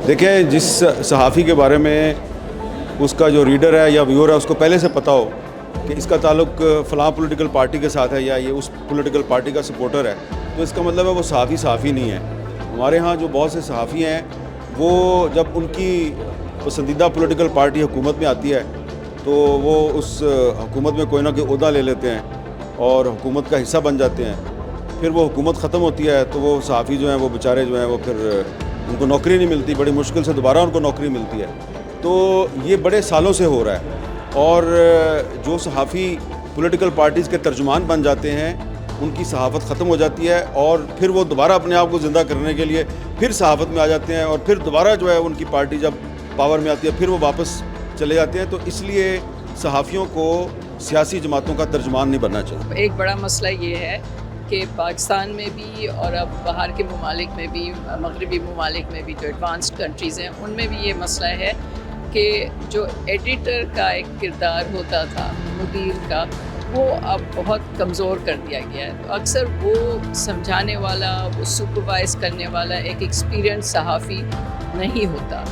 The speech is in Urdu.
دیکھیں جس صحافی کے بارے میں اس کا جو ریڈر ہے یا ویور ہے اس کو پہلے سے پتہ ہو کہ اس کا تعلق فلاں پولیٹیکل پارٹی کے ساتھ ہے یا یہ اس پولیٹیکل پارٹی کا سپورٹر ہے، تو اس کا مطلب ہے وہ صحافی نہیں ہے۔ ہمارے ہاں جو بہت سے صحافی ہیں وہ جب ان کی پسندیدہ پولیٹیکل پارٹی حکومت میں آتی ہے تو وہ اس حکومت میں کوئی نہ کوئی عہدہ لے لیتے ہیں اور حکومت کا حصہ بن جاتے ہیں۔ پھر وہ حکومت ختم ہوتی ہے تو وہ صحافی جو ہیں وہ بیچارے جو ہیں وہ پھر ان کو نوکری نہیں ملتی، بڑی مشکل سے دوبارہ ان کو نوکری ملتی ہے۔ تو یہ بڑے سالوں سے ہو رہا ہے، اور جو صحافی پولیٹیکل پارٹیز کے ترجمان بن جاتے ہیں ان کی صحافت ختم ہو جاتی ہے، اور پھر وہ دوبارہ اپنے آپ کو زندہ کرنے کے لیے پھر صحافت میں آ جاتے ہیں، اور پھر دوبارہ جو ہے ان کی پارٹی جب پاور میں آتی ہے پھر وہ واپس چلے جاتے ہیں۔ تو اس لیے صحافیوں کو سیاسی جماعتوں کا ترجمان نہیں بننا چاہیے۔ ایک بڑا مسئلہ یہ ہے کہ پاکستان میں بھی اور اب باہر کے ممالک میں بھی، مغربی ممالک میں بھی جو ایڈوانسڈ کنٹریز ہیں ان میں بھی یہ مسئلہ ہے کہ جو ایڈیٹر کا ایک کردار ہوتا تھا، مدیر کا، وہ اب بہت کمزور کر دیا گیا ہے۔ تو اکثر وہ سمجھانے والا، وہ سپروائز کرنے والا ایک ایکسپیرئنس صحافی نہیں ہوتا۔